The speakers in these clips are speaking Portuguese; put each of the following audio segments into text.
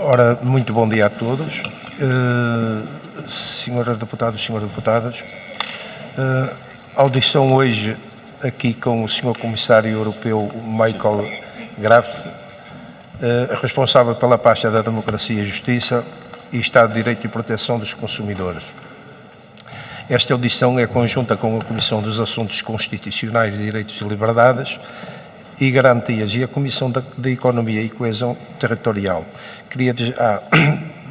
Ora, muito bom dia a todos. Senhoras deputadas, senhores deputados, audição hoje aqui com o Sr. Comissário Europeu Michael Graf, responsável pela pasta da Democracia e Justiça e Estado de Direito e Proteção dos Consumidores. Esta audição é conjunta com a Comissão dos Assuntos Constitucionais, Direitos e Liberdades e Garantias e a Comissão de Economia e Coesão Territorial. Queria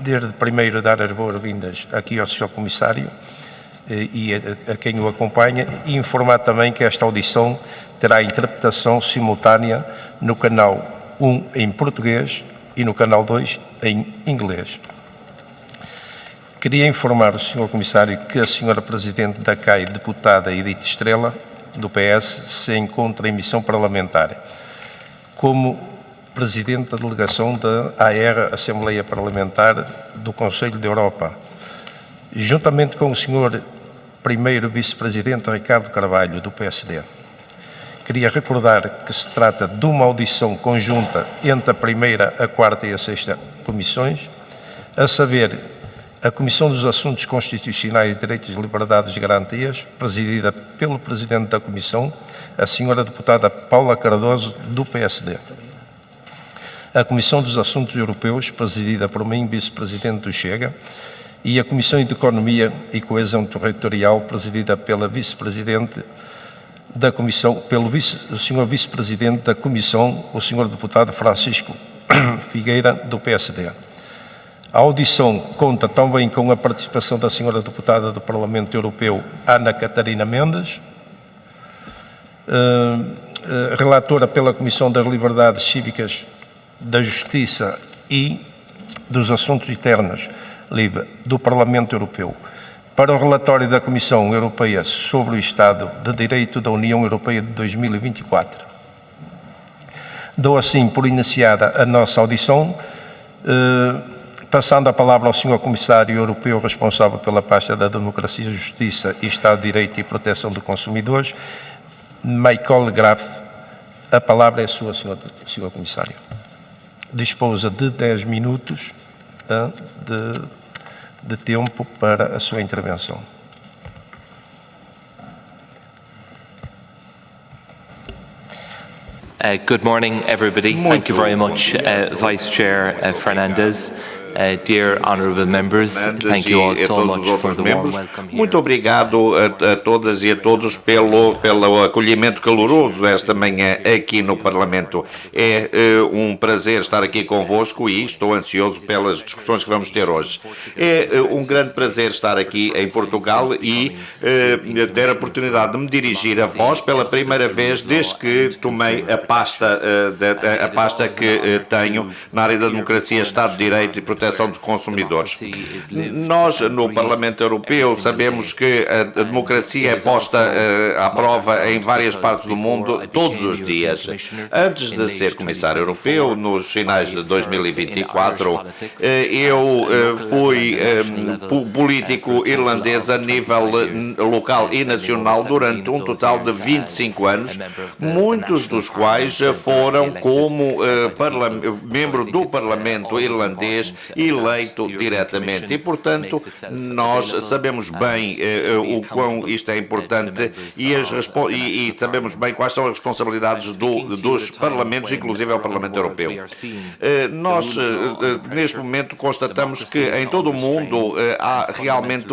desde primeiro dar as boas-vindas aqui ao Sr. Comissário e a quem o acompanha e informar também que esta audição terá interpretação simultânea no canal 1 em português e no canal 2 em inglês. Queria informar o Sr. Comissário que a Sra. Presidente da CAI, deputada Edith Estrela, do PS, se encontra em missão parlamentar. Como Presidente da Delegação da AER, Assembleia Parlamentar do Conselho da Europa, juntamente com o Sr. Primeiro Vice-Presidente Ricardo Carvalho, do PSD. Queria recordar que se trata de uma audição conjunta entre a primeira, a quarta e a sexta comissões, a saber, a Comissão dos Assuntos Constitucionais, Direitos, Liberdades e Garantias, presidida pelo Presidente da Comissão, a Sra. Deputada Paula Cardoso, do PSD. A Comissão dos Assuntos Europeus, presidida por mim, Vice-Presidente do Chega, e a Comissão de Economia e Coesão Territorial, presidida pela Vice-Presidente da Comissão, pelo Sr. Vice-Presidente da Comissão, o Sr. Deputado Francisco Figueira, do PSD. A audição conta também com a participação da Sra. Deputada do Parlamento Europeu, Ana Catarina Mendes, relatora pela Comissão das Liberdades Cívicas, da Justiça e dos Assuntos Internos, LIBE, do Parlamento Europeu, para o relatório da Comissão Europeia sobre o Estado de Direito da União Europeia de 2024. Dou assim por iniciada a nossa audição, passando a palavra ao Sr. Comissário Europeu responsável pela pasta da Democracia, Justiça e Estado de Direito e Proteção de Consumidores, Michael Graf. A palavra é sua, Sr. Comissário. Disposa de 10 minutos de tempo para a sua intervenção. Good morning, everybody. Thank you very much, Vice Chair Fernandes. Dear honourable members, thank you all so much for the warm welcome here. Muito obrigado a todas e a todos pelo acolhimento caloroso esta manhã aqui no Parlamento. É um prazer estar aqui convosco e estou ansioso pelas discussões que vamos ter hoje. É um grande prazer estar aqui em Portugal e ter a oportunidade de me dirigir a vós pela primeira vez desde que tomei a pasta que tenho na área da democracia, Estado de Direito e Proteção de consumidores. Nós, no Parlamento Europeu, sabemos que a democracia é posta à prova em várias partes do mundo todos os dias. Antes de ser Comissário Europeu, nos finais de 2024, eu fui político irlandês a nível local e nacional durante um total de 25 anos, muitos dos quais foram como membro do Parlamento irlandês eleito diretamente. E, portanto, nós sabemos bem o quão isto é importante e sabemos bem quais são as responsabilidades dos parlamentos, inclusive ao Parlamento Europeu. Nós, neste momento, constatamos que em todo o mundo há realmente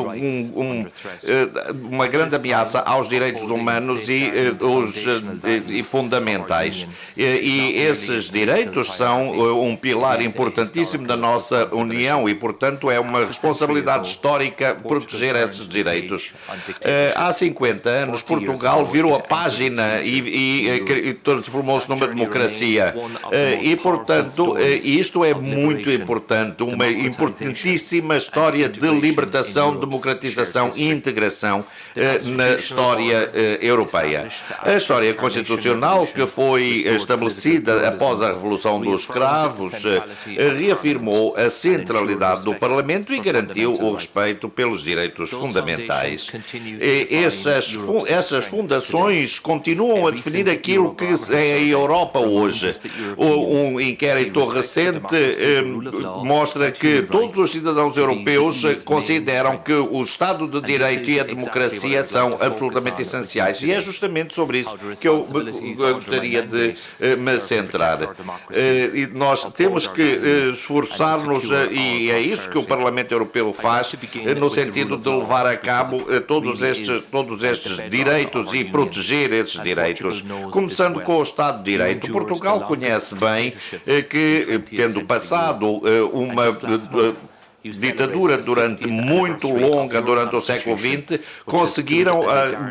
uma grande ameaça aos direitos humanos e fundamentais. E esses direitos são um pilar importantíssimo da nossa União e, portanto, é uma responsabilidade histórica proteger esses direitos. Há 50 anos, Portugal virou a página e transformou-se numa democracia. E, portanto, isto é muito importante, uma importantíssima história de libertação, democratização e integração na história europeia. A história constitucional que foi estabelecida após a Revolução dos Escravos reafirmou a centralidade do Parlamento e garantiu o respeito pelos direitos fundamentais. Essas fundações continuam a definir aquilo que é a Europa hoje. Um inquérito recente mostra que todos os cidadãos europeus consideram que o Estado de Direito e a democracia são absolutamente essenciais. E é justamente sobre isso que eu gostaria de me centrar. E nós temos que esforçar-nos, e é isso que o Parlamento Europeu faz, no sentido de levar a cabo todos estes direitos e proteger esses direitos, começando com o Estado de Direito. Portugal conhece bem que, tendo passado uma ditadura muito longa durante o século XX, conseguiram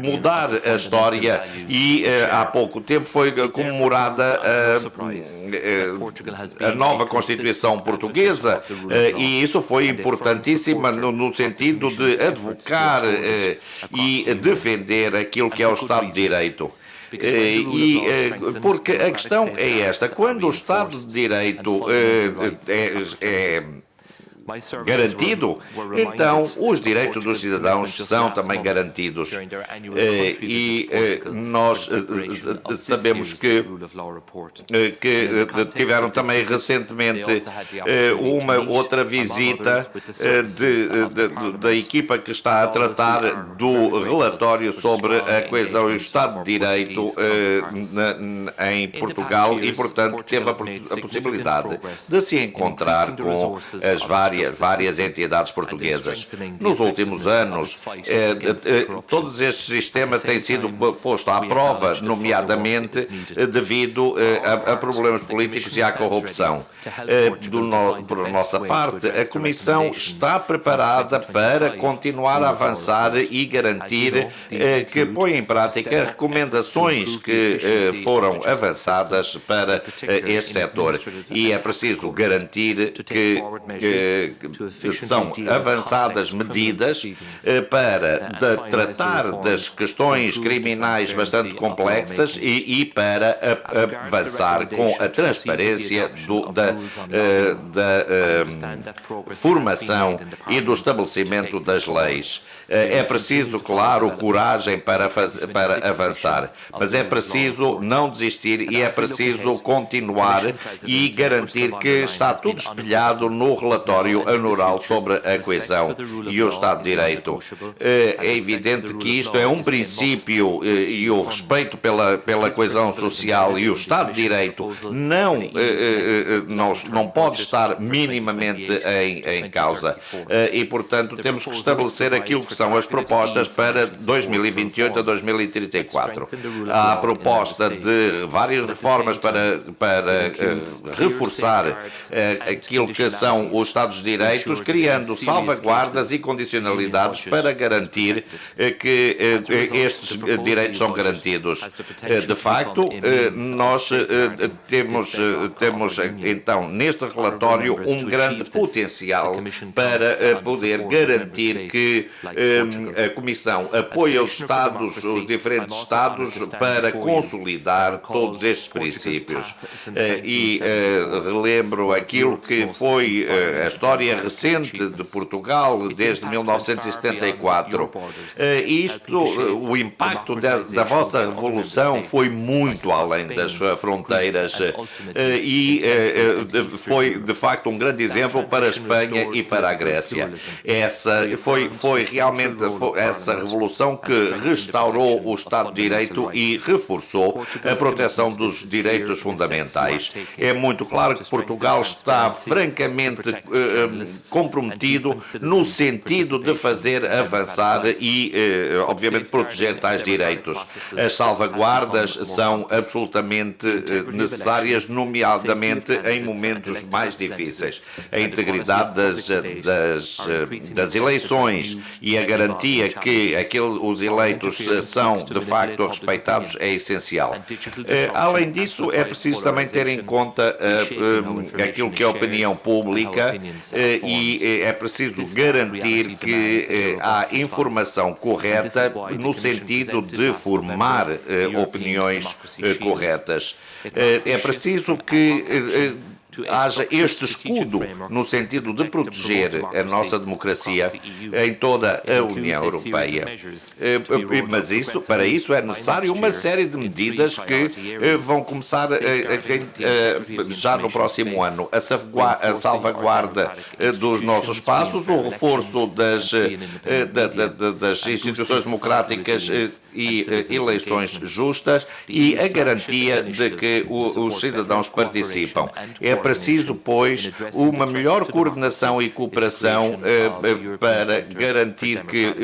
mudar a história e há pouco tempo foi comemorada a nova Constituição Portuguesa e isso foi importantíssimo no sentido de advocar e defender aquilo que é o Estado de Direito. Porque a questão é esta: quando o Estado de Direito é garantido, então os direitos dos cidadãos são também garantidos. E nós sabemos que tiveram também recentemente uma outra visita da equipa que está a tratar do relatório sobre a coesão e o Estado de Direito em Portugal e, portanto, teve a possibilidade de se encontrar com as várias entidades portuguesas. Nos últimos anos, todos estes sistemas têm sido postos à prova, nomeadamente devido a problemas políticos e à corrupção. Por nossa parte, a Comissão está preparada para continuar a avançar e garantir que põe em prática recomendações que foram avançadas para este setor. E é preciso garantir que são avançadas medidas para tratar das questões criminais bastante complexas e para avançar com a transparência da formação e do estabelecimento das leis. É preciso, claro, coragem para avançar, mas é preciso não desistir e é preciso continuar e garantir que está tudo espelhado no relatório anual sobre a coesão e o Estado de Direito. É evidente que isto é um princípio e o respeito pela coesão social e o Estado de Direito não pode estar minimamente em causa. E, portanto, temos que estabelecer aquilo que são as propostas para 2028 a 2034. Há a proposta de várias reformas para reforçar aquilo que são os Estados de Direitos, criando salvaguardas e condicionalidades para garantir que estes direitos são garantidos. De facto, nós temos então neste relatório um grande potencial para poder garantir que a Comissão apoia os diferentes Estados para consolidar todos estes princípios. E relembro aquilo que foi a história recente de Portugal desde 1974. O impacto da vossa revolução foi muito além das fronteiras e foi de facto um grande exemplo para a Espanha e para a Grécia. Foi realmente essa revolução que restaurou o Estado de Direito e reforçou a proteção dos direitos fundamentais. É muito claro que Portugal está francamente comprometido no sentido de fazer avançar e, obviamente, proteger tais direitos. As salvaguardas são absolutamente necessárias, nomeadamente em momentos mais difíceis. A integridade das eleições e a garantia que os eleitos são, de facto, respeitados é essencial. Além disso, é preciso também ter em conta aquilo que é a opinião pública e é preciso garantir que há informação correta no sentido de formar opiniões corretas. É preciso que haja este escudo no sentido de proteger a nossa democracia em toda a União Europeia. Mas para isso é necessário uma série de medidas que vão começar já no próximo ano. A salvaguarda dos nossos espaços, o reforço das instituições democráticas e eleições justas e a garantia de que os cidadãos participam. É preciso, pois, uma melhor coordenação e cooperação para garantir que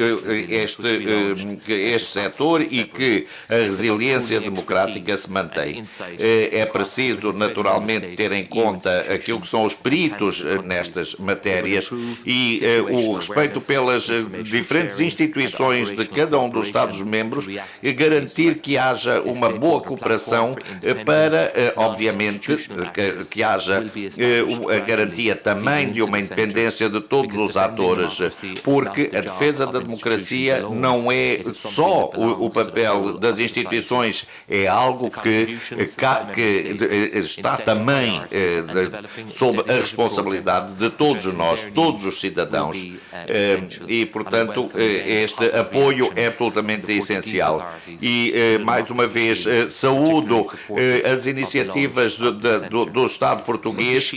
este setor e que a resiliência democrática se mantém. É preciso, naturalmente, ter em conta aquilo que são os peritos nestas matérias e o respeito pelas diferentes instituições de cada um dos Estados-membros e garantir que haja uma boa cooperação para, obviamente, que haja a garantia também de uma independência de todos os atores, porque a defesa da democracia não é só o papel das instituições, é algo que está também sob a responsabilidade de todos nós, todos os cidadãos, e, portanto, este apoio é absolutamente essencial. E, mais uma vez, saúdo as iniciativas do Estado português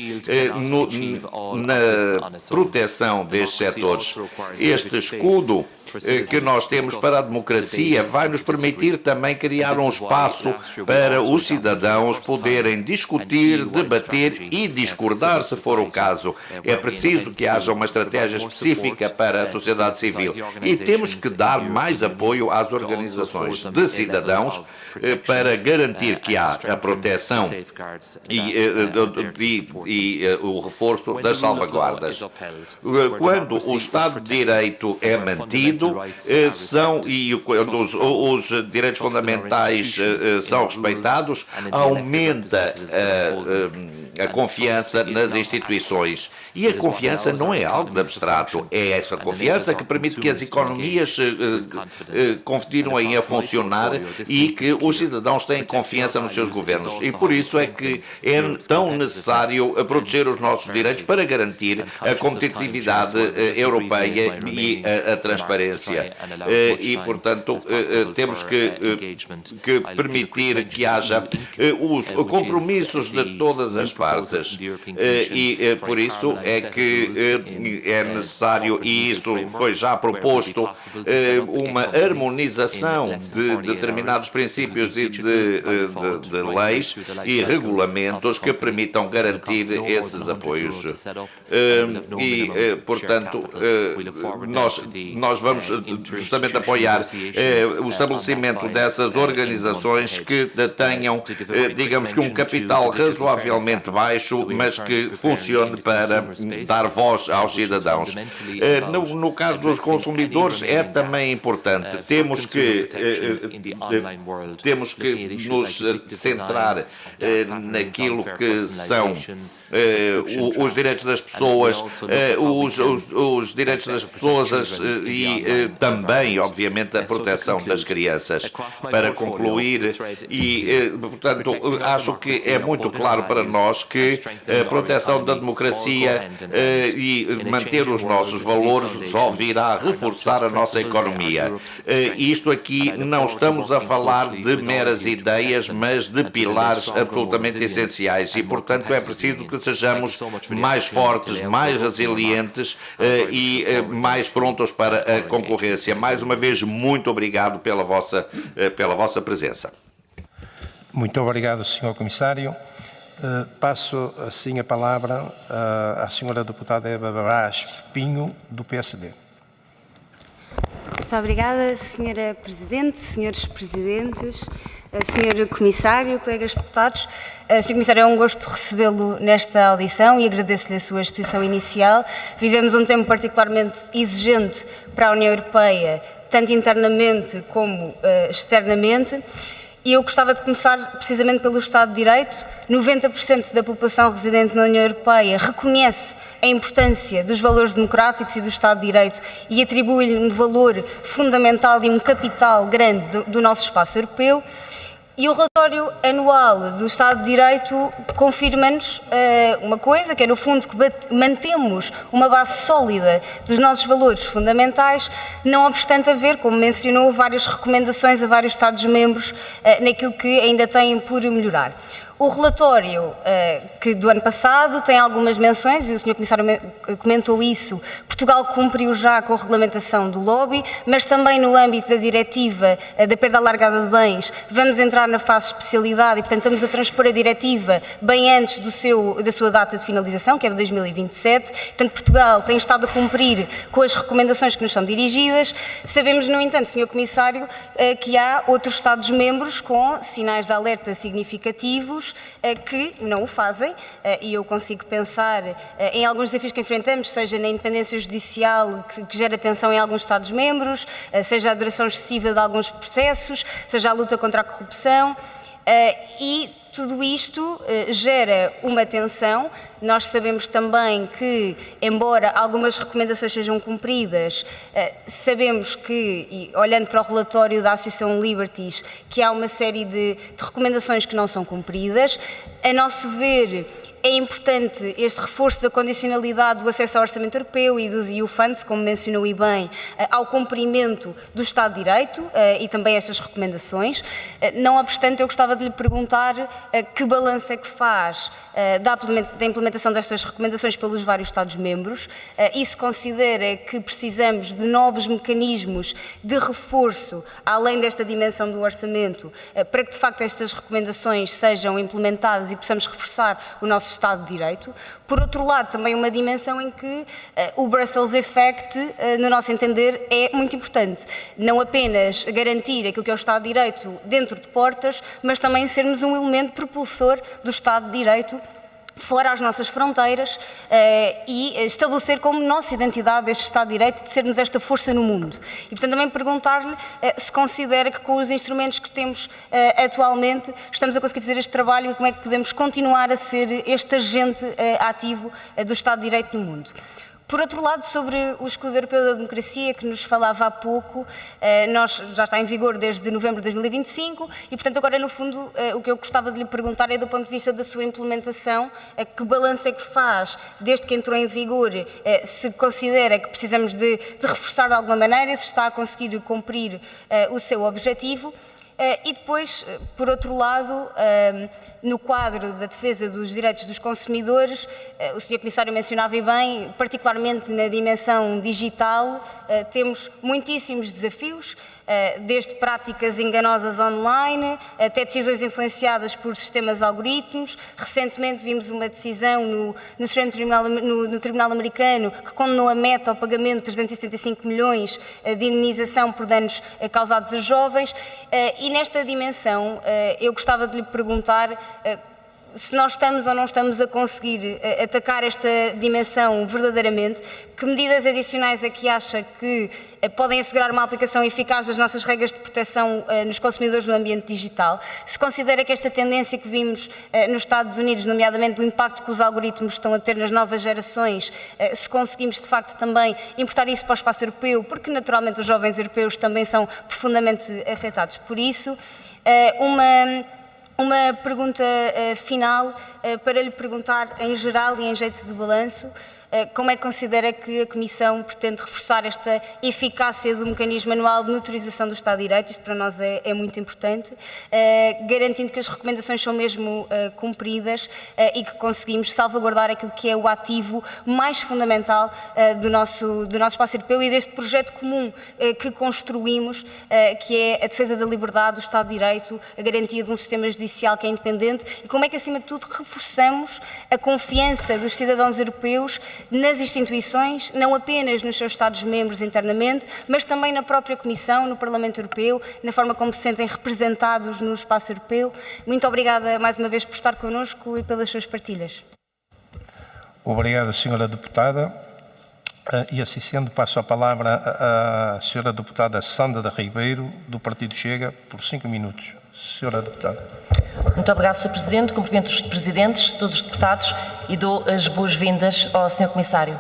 na proteção destes setores. Este escudo que nós temos para a democracia vai nos permitir também criar um espaço para os cidadãos poderem discutir, debater e discordar, se for o caso. É preciso que haja uma estratégia específica para a sociedade civil e temos que dar mais apoio às organizações de cidadãos para garantir que há a proteção e o reforço das salvaguardas. Quando o Estado de Direito é mantido, os direitos fundamentais são respeitados, aumenta a confiança nas instituições. E a confiança não é algo de abstrato, é essa confiança que permite que as economias continuem a funcionar e que os cidadãos têm confiança nos seus governos. E por isso é que é tão necessário proteger os nossos direitos para garantir a competitividade europeia e a transparência. E, portanto, temos que permitir que haja os compromissos de todas as partes. E por isso é que é necessário, e isso foi já proposto, uma harmonização de determinados princípios e de leis e regulamentos que permitam garantir esses apoios. E, portanto, nós vamos justamente apoiar o estabelecimento dessas organizações que tenham, digamos que um capital razoavelmente baixo, mas que funcione para dar voz aos cidadãos. No caso dos consumidores é também importante. Temos que nos centrar naquilo que são os direitos das pessoas, os direitos das pessoas e também, obviamente, a proteção das crianças. Para concluir, e, portanto, acho que é muito claro para nós que a proteção da democracia e manter os nossos valores só virá reforçar a nossa economia. Isto aqui não estamos a falar de meras ideias, mas de pilares absolutamente essenciais e, portanto, é preciso que sejamos mais fortes, mais resilientes e mais prontos para a concorrência. Mais uma vez, muito obrigado pela vossa presença. Muito obrigado, Sr. Comissário. Passo, assim, a palavra à Sra. Deputada Eva Brás Pinho, do PSD. Muito obrigada, Sra. Presidente, Srs. Presidentes, Sr. Comissário, colegas deputados. Sr. Comissário, é um gosto recebê-lo nesta audição e agradeço-lhe a sua exposição inicial. Vivemos um tempo particularmente exigente para a União Europeia, tanto internamente como externamente. E eu gostava de começar precisamente pelo Estado de Direito. 90% da população residente na União Europeia reconhece a importância dos valores democráticos e do Estado de Direito e atribui-lhe um valor fundamental e um capital grande do nosso espaço europeu. E o relatório anual do Estado de Direito confirma-nos uma coisa, que é no fundo que mantemos uma base sólida dos nossos valores fundamentais, não obstante haver, como mencionou, várias recomendações a vários Estados-membros naquilo que ainda têm por melhorar. O relatório que do ano passado tem algumas menções, e o Sr. Comissário comentou isso, Portugal cumpriu já com a regulamentação do lobby, mas também no âmbito da diretiva da perda alargada de bens, vamos entrar na fase de especialidade e, portanto, estamos a transpor a diretiva bem antes da sua data de finalização, que é de 2027. Portanto, Portugal tem estado a cumprir com as recomendações que nos são dirigidas. Sabemos, no entanto, Sr. Comissário, que há outros Estados-membros com sinais de alerta significativos que não o fazem, e eu consigo pensar em alguns desafios que enfrentamos, seja na independência judicial, que gera tensão em alguns Estados-membros, seja a duração excessiva de alguns processos, seja a luta contra a corrupção, e tudo isto gera uma tensão. Nós sabemos também que, embora algumas recomendações sejam cumpridas, sabemos que, e olhando para o relatório da Associação Liberties, que há uma série de recomendações que não são cumpridas. A nosso ver, é importante este reforço da condicionalidade do acesso ao orçamento europeu e dos EU Funds, como mencionou e bem, ao cumprimento do Estado de Direito e também estas recomendações. Não obstante, eu gostava de lhe perguntar que balanço é que faz da implementação destas recomendações pelos vários Estados-membros e se considera que precisamos de novos mecanismos de reforço, além desta dimensão do orçamento, para que de facto estas recomendações sejam implementadas e possamos reforçar o nosso Estado de Direito. Por outro lado, também uma dimensão em que o Brussels Effect, no nosso entender, é muito importante. Não apenas garantir aquilo que é o Estado de Direito dentro de portas, mas também sermos um elemento propulsor do Estado de Direito fora as nossas fronteiras e estabelecer como nossa identidade este Estado de Direito de sermos esta força no mundo. E, portanto, também perguntar-lhe se considera que com os instrumentos que temos atualmente estamos a conseguir fazer este trabalho e como é que podemos continuar a ser este agente ativo do Estado de Direito no mundo. Por outro lado, sobre o Escudo Europeu da Democracia, que nos falava há pouco, já está em vigor desde novembro de 2025 e, portanto, agora, no fundo, o que eu gostava de lhe perguntar é, do ponto de vista da sua implementação, que balanço é que faz desde que entrou em vigor, se considera que precisamos de reforçar de alguma maneira, se está a conseguir cumprir o seu objetivo. E depois, por outro lado, no quadro da defesa dos direitos dos consumidores, o Sr. Comissário mencionava e bem, particularmente na dimensão digital, temos muitíssimos desafios, desde práticas enganosas online, até decisões influenciadas por sistemas algoritmos. Recentemente vimos uma decisão no Tribunal Americano que condenou a Meta ao pagamento de 375 milhões de indenização por danos causados a jovens. E nesta dimensão eu gostava de lhe perguntar se nós estamos ou não estamos a conseguir atacar esta dimensão verdadeiramente, que medidas adicionais é que acha que podem assegurar uma aplicação eficaz das nossas regras de proteção nos consumidores no ambiente digital, se considera que esta tendência que vimos nos Estados Unidos, nomeadamente do impacto que os algoritmos estão a ter nas novas gerações, se conseguimos de facto também importar isso para o espaço europeu, porque naturalmente os jovens europeus também são profundamente afetados por isso. Uma pergunta final para lhe perguntar, em geral e em jeito de balanço, como é que considera que a Comissão pretende reforçar esta eficácia do mecanismo anual de monitorização do Estado de Direito? Isto para nós é muito importante, garantindo que as recomendações são mesmo cumpridas e que conseguimos salvaguardar aquilo que é o ativo mais fundamental do nosso espaço europeu e deste projeto comum que construímos, que é a defesa da liberdade, do Estado de Direito, a garantia de um sistema judicial que é independente e como é que, acima de tudo, reforçamos a confiança dos cidadãos europeus nas instituições, não apenas nos seus Estados-membros internamente, mas também na própria Comissão, no Parlamento Europeu, na forma como se sentem representados no espaço europeu. Muito obrigada mais uma vez por estar connosco e pelas suas partilhas. Obrigado, Sra. Deputada. E assim sendo, passo a palavra à Sra. Deputada Sandra Ribeiro, do Partido Chega, por 5 minutos. Sra. Deputada. Muito obrigado, Sr. Presidente. Cumprimento os Presidentes, todos os deputados e dou as boas-vindas ao Sr. Comissário.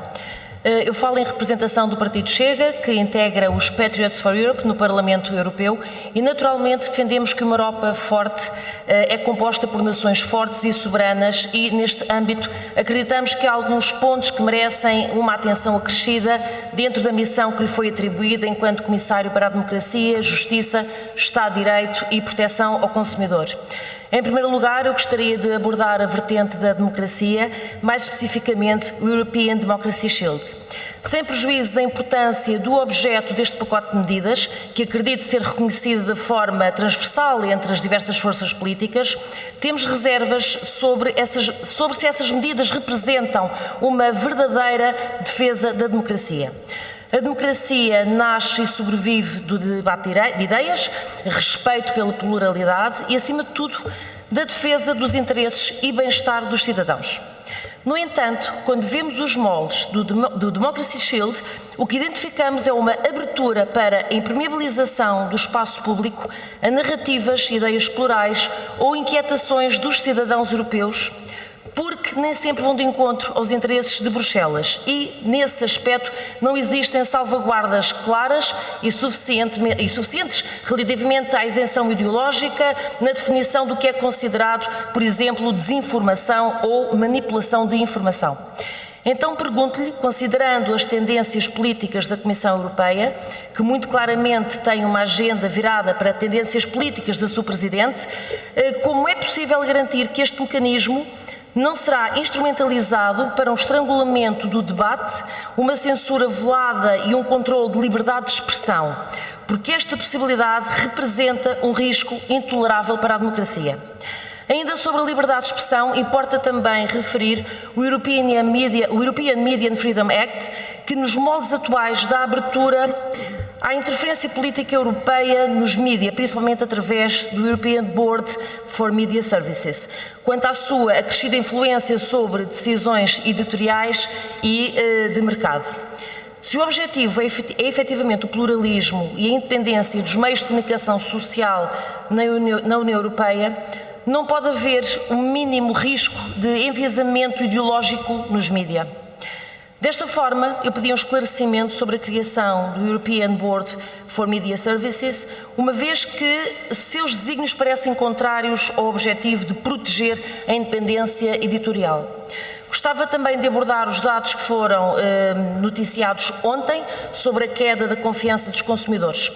Eu falo em representação do Partido Chega, que integra os Patriots for Europe no Parlamento Europeu e, naturalmente, defendemos que uma Europa forte é composta por nações fortes e soberanas e, neste âmbito, acreditamos que há alguns pontos que merecem uma atenção acrescida dentro da missão que lhe foi atribuída enquanto Comissário para a Democracia, Justiça, Estado de Direito e Proteção ao Consumidor. Em primeiro lugar, eu gostaria de abordar a vertente da democracia, mais especificamente o European Democracy Shield. Sem prejuízo da importância do objeto deste pacote de medidas, que acredito ser reconhecido de forma transversal entre as diversas forças políticas, temos reservas sobre se essas medidas representam uma verdadeira defesa da democracia. A democracia nasce e sobrevive do debate de ideias, respeito pela pluralidade e, acima de tudo, da defesa dos interesses e bem-estar dos cidadãos. No entanto, quando vemos os moldes do Democracy Shield, o que identificamos é uma abertura para a impermeabilização do espaço público a narrativas, ideias plurais ou inquietações dos cidadãos europeus, porque nem sempre vão de encontro aos interesses de Bruxelas e, nesse aspecto, não existem salvaguardas claras e suficientes relativamente à isenção ideológica na definição do que é considerado, por exemplo, desinformação ou manipulação de informação. Então pergunto-lhe, considerando as tendências políticas da Comissão Europeia, que muito claramente tem uma agenda virada para tendências políticas da sua Presidente, como é possível garantir que este mecanismo não será instrumentalizado para um estrangulamento do debate, uma censura velada e um controle de liberdade de expressão, porque esta possibilidade representa um risco intolerável para a democracia. Ainda sobre a liberdade de expressão, importa também referir o European Media and Freedom Act, que nos moldes atuais dá abertura à interferência política europeia nos mídia, principalmente através do European Board for Media Services, quanto à sua acrescida influência sobre decisões editoriais e de mercado. Se o objetivo é efetivamente o pluralismo e a independência dos meios de comunicação social na União Europeia, não pode haver um mínimo risco de enviesamento ideológico nos mídia. Desta forma, eu pedi um esclarecimento sobre a criação do European Board for Media Services, uma vez que seus desígnios parecem contrários ao objetivo de proteger a independência editorial. Gostava também de abordar os dados que foram noticiados ontem sobre a queda da confiança dos consumidores.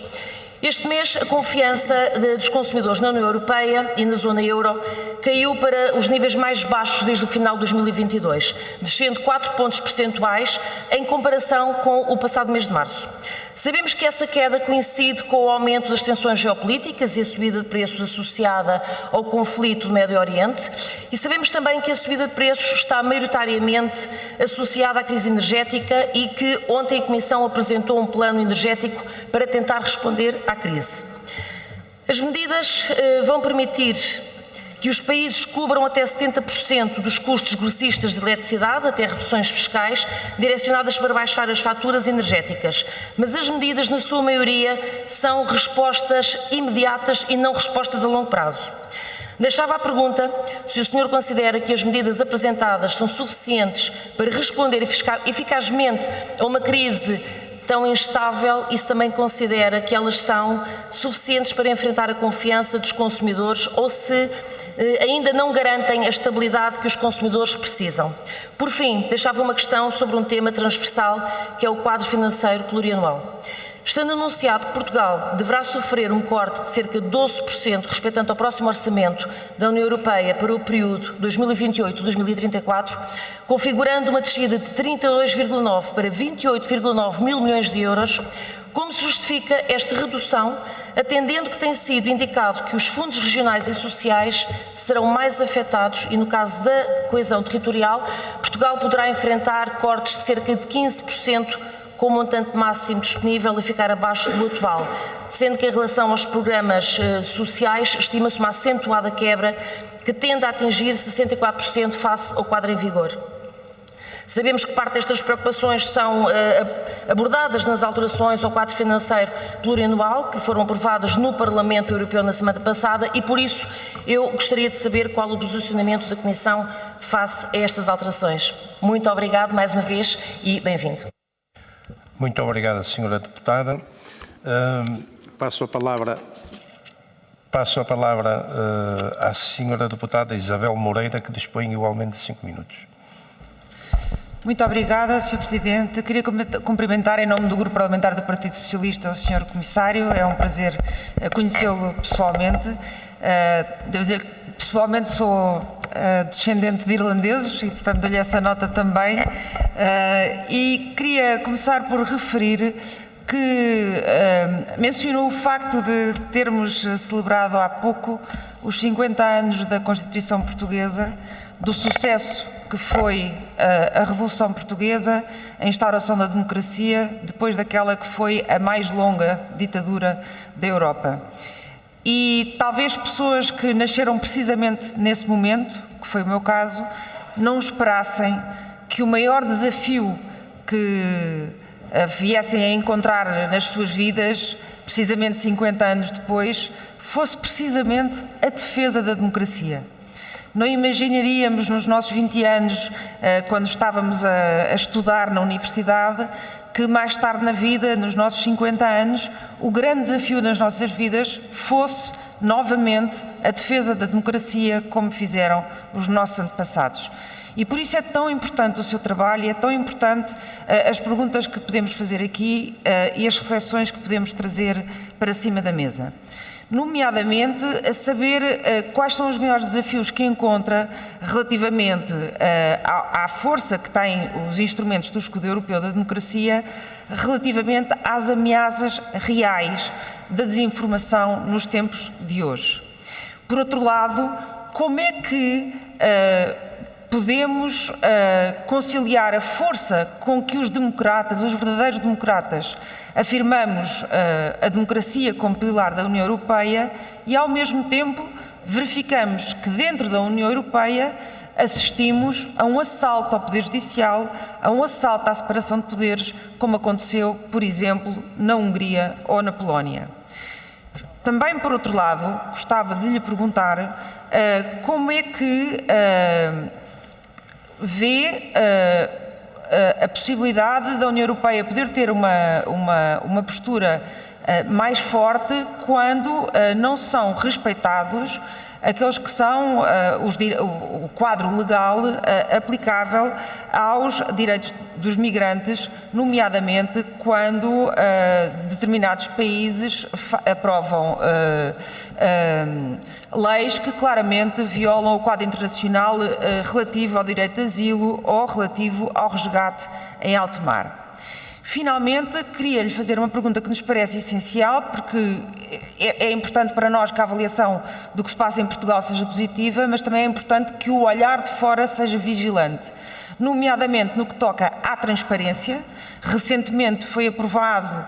Este mês, a confiança dos consumidores na União Europeia e na zona euro caiu para os níveis mais baixos desde o final de 2022, descendo 4 pontos percentuais em comparação com o passado mês de março. Sabemos que essa queda coincide com o aumento das tensões geopolíticas e a subida de preços associada ao conflito do Médio Oriente e sabemos também que a subida de preços está maioritariamente associada à crise energética e que ontem a Comissão apresentou um plano energético para tentar responder à crise. As medidas vão permitir que os países cubram até 70% dos custos grossistas de eletricidade, até reduções fiscais, direcionadas para baixar as faturas energéticas. Mas as medidas, na sua maioria, são respostas imediatas e não respostas a longo prazo. Deixava a pergunta se o senhor considera que as medidas apresentadas são suficientes para responder eficazmente a uma crise tão instável e se também considera que elas são suficientes para enfrentar a confiança dos consumidores ou se ainda não garantem a estabilidade que os consumidores precisam. Por fim, deixava uma questão sobre um tema transversal, que é o quadro financeiro plurianual. Estando anunciado que Portugal deverá sofrer um corte de cerca de 12% respeitando ao próximo orçamento da União Europeia para o período 2028-2034, configurando uma descida de 32,9 para 28,9 mil milhões de euros, como se justifica esta redução, atendendo que tem sido indicado que os fundos regionais e sociais serão mais afetados e, no caso da coesão territorial, Portugal poderá enfrentar cortes de cerca de 15%, com o montante máximo disponível a ficar abaixo do atual, sendo que em relação aos programas sociais estima-se uma acentuada quebra que tende a atingir 64% face ao quadro em vigor. Sabemos que parte destas preocupações são abordadas nas alterações ao quadro financeiro plurianual que foram aprovadas no Parlamento Europeu na semana passada e, por isso, eu gostaria de saber qual o posicionamento da Comissão face a estas alterações. Muito obrigado mais uma vez e bem-vindo. Muito obrigado, Sra. Deputada. Passo a palavra à Sra. Deputada Isabel Moreira, que dispõe igualmente de 5 minutos. Muito obrigada, Sr. Presidente. Queria cumprimentar em nome do Grupo Parlamentar do Partido Socialista o Sr. Comissário. É um prazer conhecê-lo pessoalmente. Devo dizer que pessoalmente sou descendente de irlandeses e, portanto, dou-lhe essa nota também. E queria começar por referir que mencionou o facto de termos celebrado há pouco os 50 anos da Constituição Portuguesa, do sucesso que foi a Revolução Portuguesa, a instauração da democracia, depois daquela que foi a mais longa ditadura da Europa. E talvez pessoas que nasceram precisamente nesse momento, que foi o meu caso, não esperassem que o maior desafio que viessem a encontrar nas suas vidas, precisamente 50 anos depois, fosse precisamente a defesa da democracia. Não imaginaríamos nos nossos 20 anos, quando estávamos a estudar na universidade, que mais tarde na vida, nos nossos 50 anos, o grande desafio nas nossas vidas fosse, novamente, a defesa da democracia, como fizeram os nossos antepassados. E por isso é tão importante o seu trabalho e é tão importante as perguntas que podemos fazer aqui e as reflexões que podemos trazer para cima da mesa. Nomeadamente, a saber quais são os maiores desafios que encontra relativamente à força que têm os instrumentos do escudo europeu da democracia, relativamente às ameaças reais da desinformação nos tempos de hoje. Por outro lado, como é que podemos conciliar a força com que os democratas, os verdadeiros democratas, afirmamos a democracia como pilar da União Europeia e, ao mesmo tempo, verificamos que dentro da União Europeia assistimos a um assalto ao Poder Judicial, a um assalto à separação de poderes, como aconteceu, por exemplo, na Hungria ou na Polónia. Também, por outro lado, gostava de lhe perguntar como é que vê a possibilidade da União Europeia poder ter uma postura mais forte quando não são respeitados aqueles que são o quadro legal aplicável aos direitos dos migrantes, nomeadamente quando determinados países aprovam leis que claramente violam o quadro internacional relativo ao direito de asilo ou relativo ao resgate em alto mar. Finalmente, queria-lhe fazer uma pergunta que nos parece essencial, porque é importante para nós que a avaliação do que se passa em Portugal seja positiva, mas também é importante que o olhar de fora seja vigilante, nomeadamente no que toca à transparência. Recentemente foi aprovado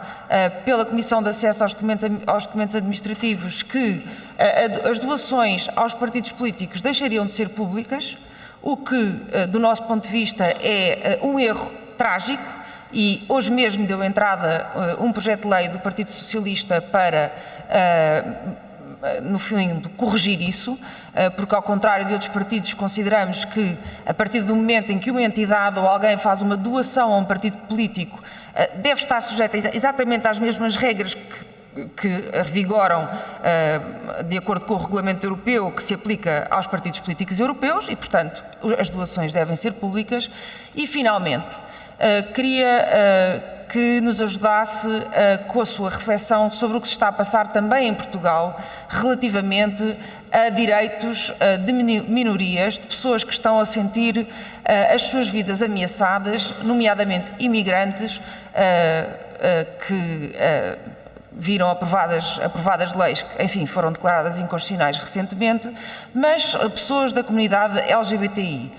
pela Comissão de Acesso aos Documentos Administrativos que as doações aos partidos políticos deixariam de ser públicas, o que, do nosso ponto de vista, é um erro trágico. E hoje mesmo deu entrada um projeto de lei do Partido Socialista para, no fundo, corrigir isso, porque, ao contrário de outros partidos, consideramos que, a partir do momento em que uma entidade ou alguém faz uma doação a um partido político, deve estar sujeita exatamente às mesmas regras que vigoram de acordo com o regulamento europeu que se aplica aos partidos políticos europeus e, portanto, as doações devem ser públicas. E, finalmente, queria que nos ajudasse com a sua reflexão sobre o que se está a passar também em Portugal relativamente a direitos de minorias, de pessoas que estão a sentir as suas vidas ameaçadas, nomeadamente imigrantes que viram aprovadas leis que, enfim, foram declaradas inconstitucionais recentemente, mas pessoas da comunidade LGBTI.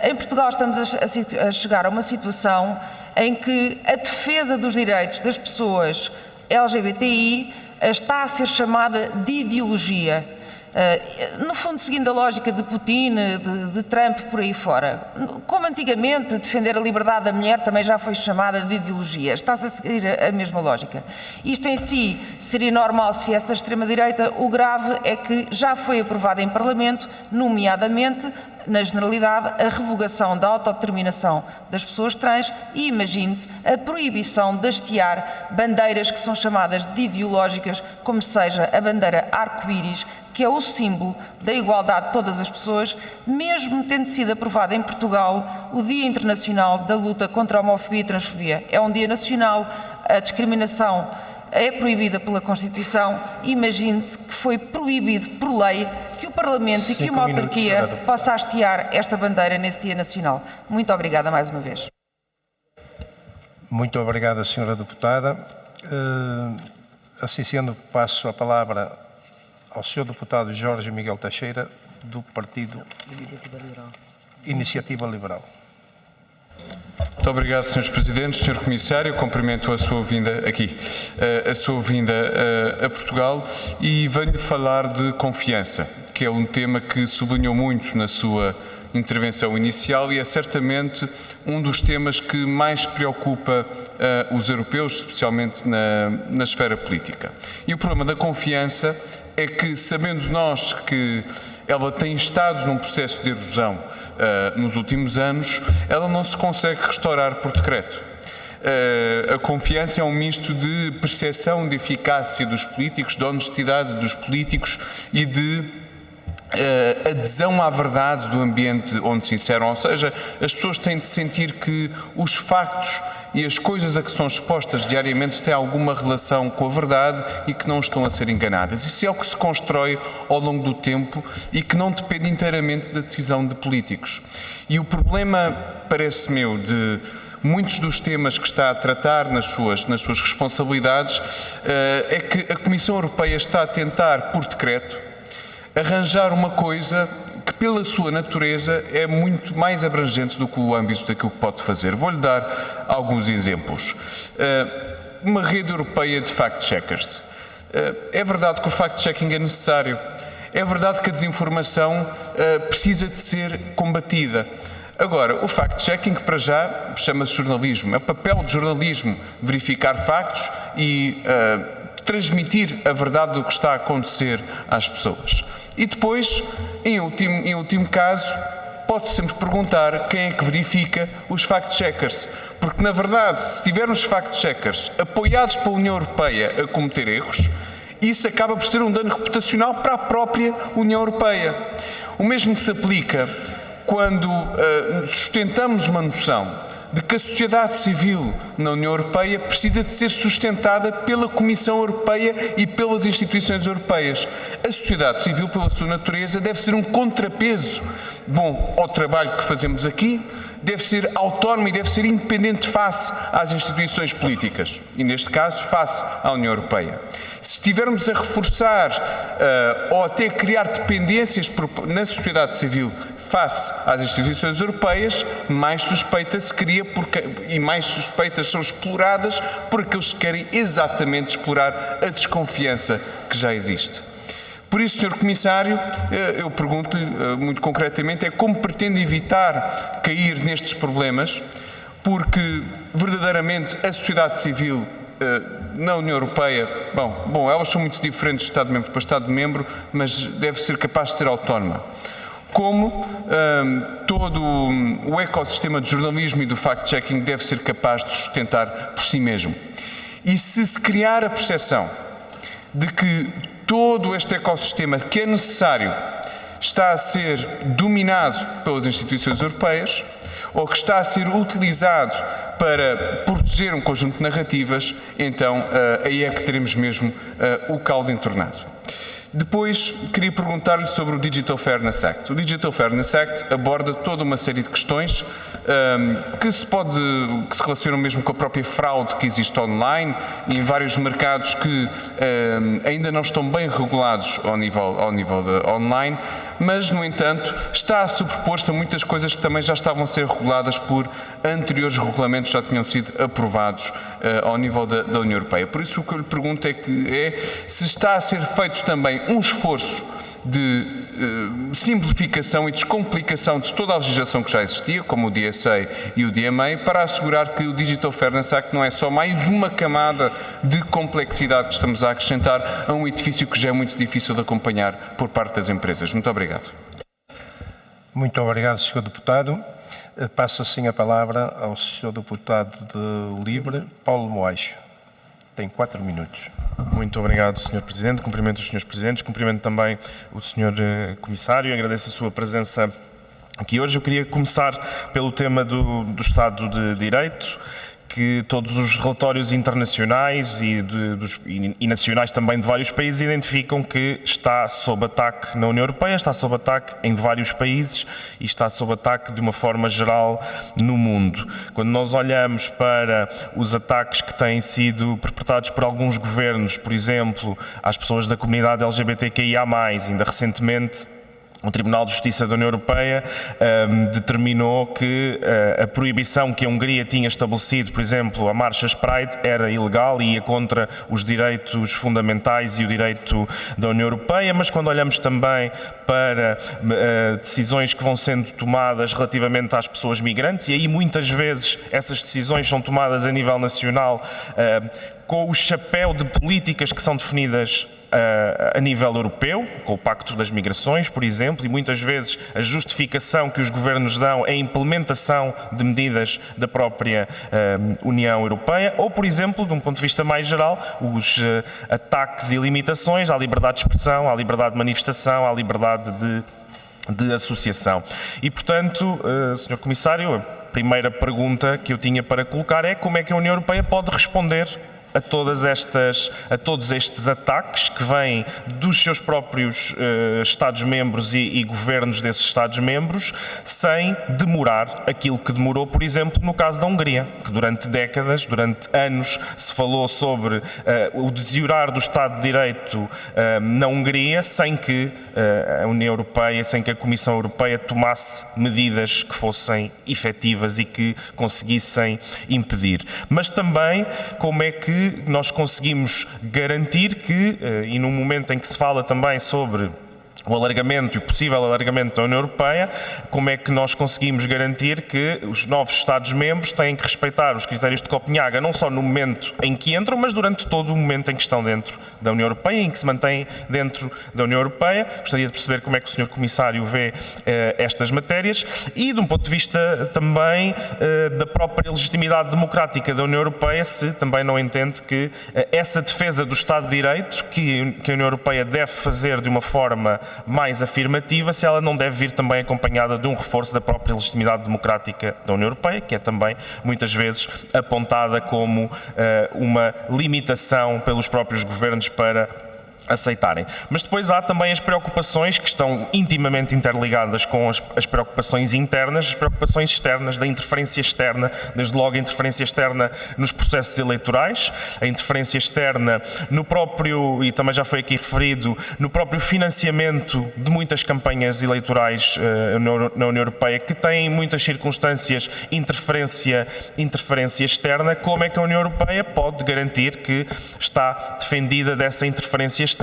Em Portugal estamos a chegar a uma situação em que a defesa dos direitos das pessoas LGBTI está a ser chamada de ideologia. No fundo, seguindo a lógica de Putin, de Trump, por aí fora. Como antigamente defender a liberdade da mulher também já foi chamada de ideologia. Está-se a seguir a mesma lógica. Isto em si seria normal se viesse da extrema-direita. O grave é que já foi aprovado em Parlamento, nomeadamente na generalidade, a revogação da autodeterminação das pessoas trans e, imagine-se, a proibição de hastear bandeiras que são chamadas de ideológicas, como seja a bandeira arco-íris, que é o símbolo da igualdade de todas as pessoas, mesmo tendo sido aprovado em Portugal o Dia Internacional da Luta contra a Homofobia e Transfobia. É um dia nacional, a discriminação é proibida pela Constituição. Imagine-se que foi proibido por lei que o Parlamento e que uma autarquia possa hastear esta bandeira nesse Dia Nacional. Muito obrigada mais uma vez. Muito obrigada, Sra. Deputada. Assim sendo, passo a palavra ao Sr. Deputado Jorge Miguel Teixeira, do Partido Iniciativa Liberal. Muito obrigado, Srs. Presidentes, Sr. Comissário, cumprimento a sua vinda aqui, a sua vinda a Portugal, e venho falar de confiança, que é um tema que sublinhou muito na sua intervenção inicial e é certamente um dos temas que mais preocupa os europeus, especialmente na esfera política. E o problema da confiança é que, sabendo nós que ela tem estado num processo de erosão nos últimos anos, ela não se consegue restaurar por decreto. A confiança é um misto de percepção de eficácia dos políticos, de honestidade dos políticos e de adesão à verdade do ambiente onde se inseram. Ou seja, as pessoas têm de sentir que os factos e as coisas a que são expostas diariamente têm alguma relação com a verdade e que não estão a ser enganadas. Isso é o que se constrói ao longo do tempo e que não depende inteiramente da decisão de políticos. E o problema, parece meu, de muitos dos temas que está a tratar nas suas responsabilidades é que a Comissão Europeia está a tentar, por decreto, arranjar uma coisa que, pela sua natureza, é muito mais abrangente do que o âmbito daquilo que pode fazer. Vou-lhe dar alguns exemplos. Uma rede europeia de fact-checkers. É verdade que o fact-checking é necessário. É verdade que a desinformação precisa de ser combatida. Agora, o fact-checking, para já, chama-se jornalismo. É papel de jornalismo verificar factos e transmitir a verdade do que está a acontecer às pessoas. E depois, em último caso, pode-se sempre perguntar quem é que verifica os fact-checkers. Porque, na verdade, se tivermos fact-checkers apoiados pela União Europeia a cometer erros, isso acaba por ser um dano reputacional para a própria União Europeia. O mesmo se aplica quando sustentamos uma noção de que a sociedade civil na União Europeia precisa de ser sustentada pela Comissão Europeia e pelas instituições europeias. A sociedade civil, pela sua natureza, deve ser um contrapeso bom ao trabalho que fazemos aqui, deve ser autónoma e deve ser independente face às instituições políticas e, neste caso, face à União Europeia. Se estivermos a reforçar ou até a criar dependências na sociedade civil face às instituições europeias, mais suspeita se cria e mais suspeitas são exploradas por aqueles que querem exatamente explorar a desconfiança que já existe. Por isso, Sr. Comissário, eu pergunto-lhe muito concretamente como pretende evitar cair nestes problemas, porque verdadeiramente a sociedade civil na União Europeia, bom, elas são muito diferentes de Estado-membro para Estado-membro, mas deve ser capaz de ser autónoma. Como todo o ecossistema de jornalismo e do fact-checking deve ser capaz de sustentar por si mesmo. E se criar a percepção de que todo este ecossistema que é necessário está a ser dominado pelas instituições europeias ou que está a ser utilizado para proteger um conjunto de narrativas, então aí é que teremos mesmo o caldo entornado. Depois, queria perguntar-lhe sobre o Digital Fairness Act. O Digital Fairness Act aborda toda uma série de questões que se relacionam mesmo com a própria fraude que existe online e em vários mercados que ainda não estão bem regulados ao nível de online, mas, no entanto, está a sobrepor-se a muitas coisas que também já estavam a ser reguladas por anteriores regulamentos que já tinham sido aprovados ao nível da União Europeia. Por isso, o que eu lhe pergunto é se está a ser feito também um esforço de simplificação e descomplicação de toda a legislação que já existia, como o DSA e o DMA, para assegurar que o Digital Fairness Act não é só mais uma camada de complexidade que estamos a acrescentar a um edifício que já é muito difícil de acompanhar por parte das empresas. Muito obrigado. Muito obrigado, Sr. Deputado. Passo assim a palavra ao Sr. Deputado de Livre, Paulo Moacho. Tem 4 minutos. Muito obrigado, Sr. Presidente. Cumprimento os Srs. Presidentes, cumprimento também o Sr. Comissário e agradeço a sua presença aqui hoje. Eu queria começar pelo tema do Estado de Direito, que todos os relatórios internacionais e nacionais também de vários países identificam que está sob ataque na União Europeia, está sob ataque em vários países e está sob ataque de uma forma geral no mundo. Quando nós olhamos para os ataques que têm sido perpetrados por alguns governos, por exemplo, às pessoas da comunidade LGBTQIA+, ainda recentemente, o Tribunal de Justiça da União Europeia determinou que a proibição que a Hungria tinha estabelecido, por exemplo, a marchas Pride, era ilegal e ia contra os direitos fundamentais e o direito da União Europeia, mas quando olhamos também para decisões que vão sendo tomadas relativamente às pessoas migrantes, e aí muitas vezes essas decisões são tomadas a nível nacional com o chapéu de políticas que são definidas a nível europeu, com o Pacto das Migrações, por exemplo, e muitas vezes a justificação que os governos dão é a implementação de medidas da própria União Europeia, ou, por exemplo, de um ponto de vista mais geral, os ataques e limitações à liberdade de expressão, à liberdade de manifestação, à liberdade de associação. E, portanto, Sr. Comissário, a primeira pergunta que eu tinha para colocar é como é que a União Europeia pode responder a todos estes ataques que vêm dos seus próprios Estados-membros e governos desses Estados-membros, sem demorar aquilo que demorou, por exemplo, no caso da Hungria, que durante décadas, durante anos, se falou sobre o deteriorar do Estado de Direito na Hungria, sem que a União Europeia, sem que a Comissão Europeia tomasse medidas que fossem efetivas e que conseguissem impedir. Mas também como é que nós conseguimos garantir que, e num momento em que se fala também sobre o alargamento e o possível alargamento da União Europeia, como é que nós conseguimos garantir que os novos Estados-membros têm que respeitar os critérios de Copenhaga, não só no momento em que entram, mas durante todo o momento em que estão dentro da União Europeia, em que se mantêm dentro da União Europeia. Gostaria de perceber como é que o Sr. Comissário vê estas matérias e, de um ponto de vista também da própria legitimidade democrática da União Europeia, se também não entende que essa defesa do Estado de Direito, que a União Europeia deve fazer de uma forma mais afirmativa, se ela não deve vir também acompanhada de um reforço da própria legitimidade democrática da União Europeia, que é também muitas vezes apontada como uma limitação pelos próprios governos para aceitarem. Mas depois há também as preocupações que estão intimamente interligadas com as preocupações internas, as preocupações externas, da interferência externa, desde logo a interferência externa nos processos eleitorais, a interferência externa no próprio, e também já foi aqui referido, no próprio financiamento de muitas campanhas eleitorais na União Europeia, que têm em muitas circunstâncias interferência externa. Como é que a União Europeia pode garantir que está defendida dessa interferência externa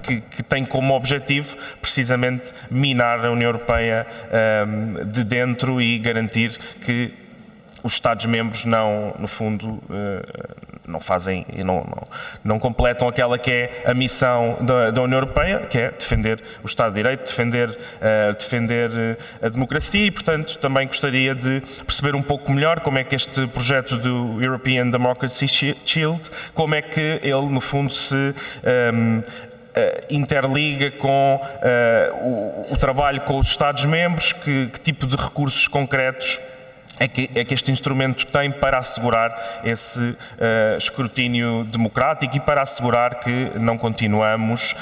que tem como objetivo precisamente minar a União Europeia de dentro e garantir que os Estados-membros no fundo, não fazem e não completam aquela que é a missão da União Europeia, que é defender o Estado de Direito, defender a democracia, e, portanto, também gostaria de perceber um pouco melhor como é que este projeto do European Democracy Shield, como é que ele, no fundo, se interliga com o trabalho com os Estados-membros, que tipo de recursos concretos é que este instrumento tem para assegurar esse escrutínio democrático e para assegurar que não continuamos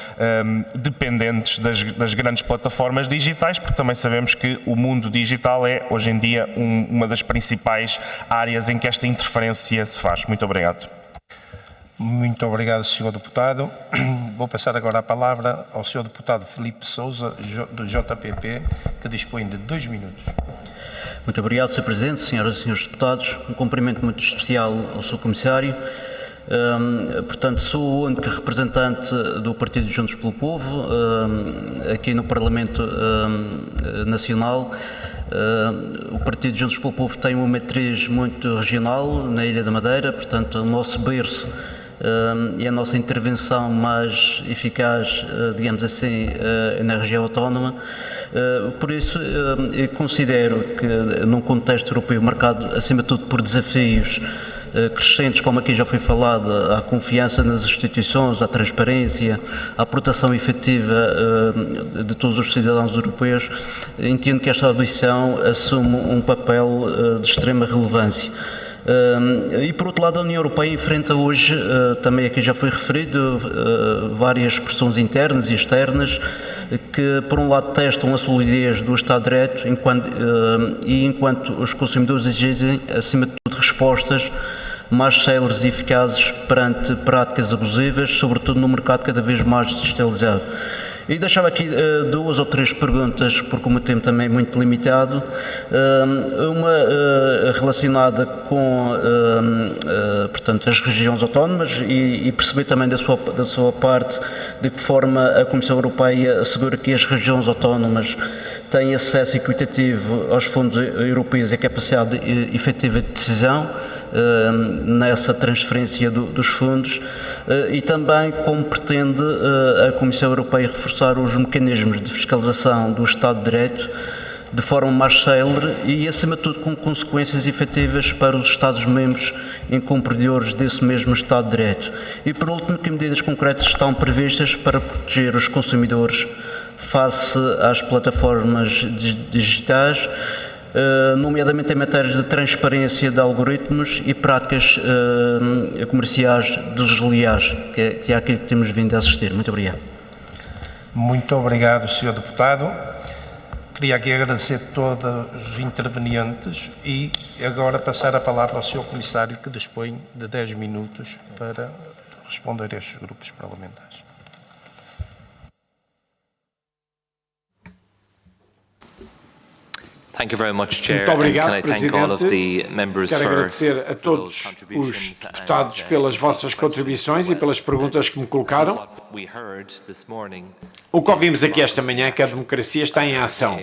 dependentes das grandes plataformas digitais, porque também sabemos que o mundo digital é, hoje em dia, uma das principais áreas em que esta interferência se faz. Muito obrigado. Muito obrigado, Sr. Deputado. Vou passar agora a palavra ao Sr. Deputado Filipe Sousa, do JPP, que dispõe de 2 minutos. Muito obrigado, Sr. Presidente, senhoras e senhores deputados. Um cumprimento muito especial ao Sr. Comissário. Portanto, sou o único representante do Partido Juntos pelo Povo aqui no Parlamento Nacional. O Partido Juntos pelo Povo tem uma matriz muito regional na Ilha da Madeira, portanto, o nosso berço e a nossa intervenção mais eficaz, digamos assim, na região autónoma. Por isso, eu considero que, num contexto europeu marcado, acima de tudo, por desafios crescentes, como aqui já foi falado, à confiança nas instituições, à transparência, à proteção efetiva de todos os cidadãos europeus, entendo que esta audição assume um papel de extrema relevância. E por outro lado, a União Europeia enfrenta hoje, também aqui já foi referido, várias pressões internas e externas que, por um lado, testam a solidez do Estado de Direito, enquanto os consumidores exigem, acima de tudo, respostas mais céleres e eficazes perante práticas abusivas, sobretudo no mercado cada vez mais digitalizado. E deixava aqui 2 ou 3 perguntas, porque o meu tempo também é muito limitado. Uma relacionada com, portanto, as regiões autónomas e perceber também da sua parte de que forma a Comissão Europeia assegura que as regiões autónomas têm acesso equitativo aos fundos europeus e a capacidade efetiva de decisão nessa transferência dos fundos, e também como pretende a Comissão Europeia reforçar os mecanismos de fiscalização do Estado de Direito de forma mais célere e, acima de tudo, com consequências efetivas para os Estados-membros incumpridores desse mesmo Estado de Direito. E, por último, que medidas concretas estão previstas para proteger os consumidores face às plataformas digitais, nomeadamente em matérias de transparência de algoritmos e práticas comerciais desleais, que é aquilo que temos vindo a assistir. Muito obrigado. Muito obrigado, Sr. Deputado. Queria aqui agradecer a todos os intervenientes e agora passar a palavra ao Sr. Comissário, que dispõe de 10 minutos para responder a estes grupos parlamentares. Muito obrigado, Presidente. Quero agradecer a todos os deputados pelas vossas contribuições e pelas perguntas que me colocaram. O que ouvimos aqui esta manhã é que a democracia está em ação.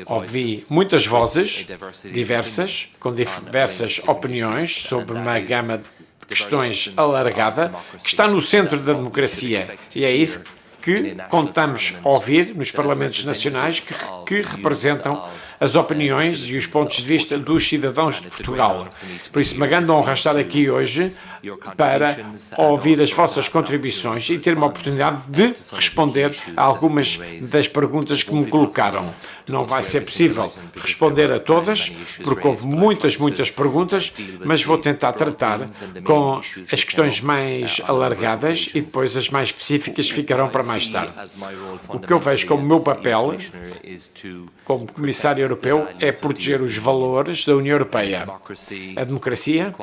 Ouvi muitas vozes diversas, com diversas opiniões sobre uma gama de questões alargada, que está no centro da democracia. E é isso que contamos ouvir nos Parlamentos Nacionais que representam as opiniões e os pontos de vista dos cidadãos de Portugal. Por isso, uma grande honra estar aqui hoje para ouvir as vossas contribuições e ter uma oportunidade de responder a algumas das perguntas que me colocaram. Não vai ser possível responder a todas, porque houve muitas perguntas, mas vou tentar tratar com as questões mais alargadas e depois as mais específicas ficarão para mais tarde. O que eu vejo como meu papel, como Comissário Europeu, é proteger os valores da União Europeia. A democracia,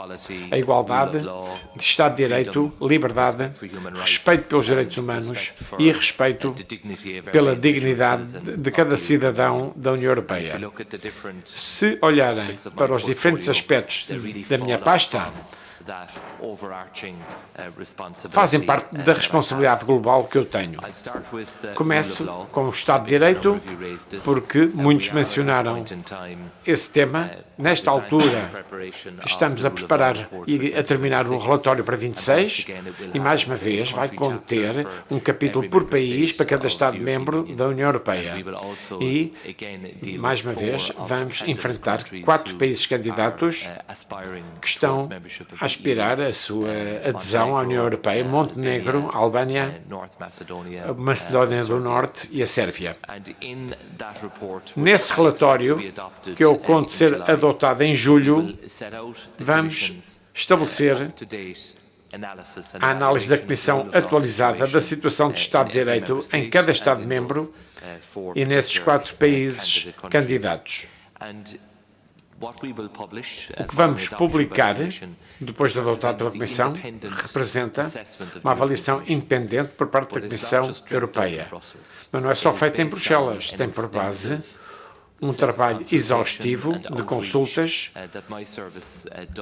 a igualdade, de Estado de Direito, liberdade, respeito pelos direitos humanos e respeito pela dignidade de cada cidadão da União Europeia. Se olharem para os diferentes aspectos da minha pasta, fazem parte da responsabilidade global que eu tenho. Começo com o Estado de Direito, porque muitos mencionaram esse tema. Nesta altura, estamos a preparar e a terminar um relatório para 26 e, mais uma vez, vai conter um capítulo por país para cada Estado-membro da União Europeia. E, mais uma vez, vamos enfrentar 4 países candidatos que estão a aspirar a sua adesão à União Europeia: Montenegro, Albânia, a Macedónia do Norte e a Sérvia. Nesse relatório, que eu conto ser adotado em julho, vamos estabelecer a análise da Comissão atualizada da situação de Estado de Direito em cada Estado-membro e nesses 4 países candidatos. O que vamos publicar, depois de adotado pela Comissão, representa uma avaliação independente por parte da Comissão Europeia. Mas não é só feita em Bruxelas, tem por base um trabalho exaustivo de consultas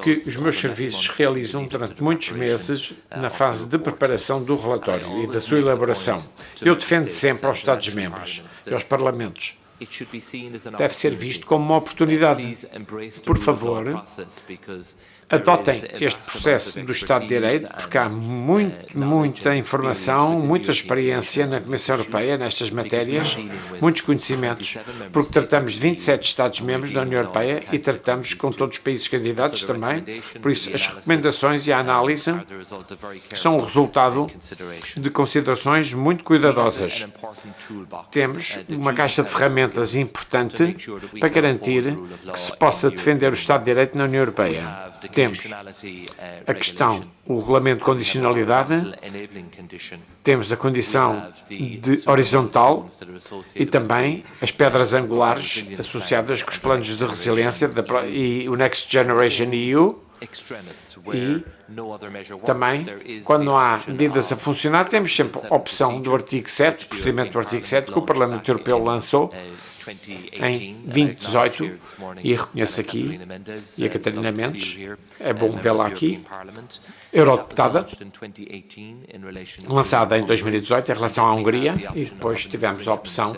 que os meus serviços realizam durante muitos meses na fase de preparação do relatório e da sua elaboração. Eu defendo sempre aos Estados-membros e aos Parlamentos. Deve ser visto como uma oportunidade. Por favor, adotem este processo do Estado de Direito, porque há muita informação, muita experiência na Comissão Europeia nestas matérias, muitos conhecimentos, porque tratamos de 27 Estados-membros da União Europeia e tratamos com todos os países candidatos também, por isso as recomendações e a análise são o resultado de considerações muito cuidadosas. Temos uma caixa de ferramentas importante para garantir que se possa defender o Estado de Direito na União Europeia. Temos a questão, o regulamento de condicionalidade, temos a condição de horizontal e também as pedras angulares associadas com os planos de resiliência e o Next Generation EU. E também, quando não há medidas a funcionar, temos sempre a opção do artigo 7, procedimento do artigo 7, que o Parlamento Europeu lançou em 2018, e reconheço aqui, e a Catarina Mendes, é bom vê-la aqui, eurodeputada, lançada em 2018 em relação à Hungria, e depois tivemos a opção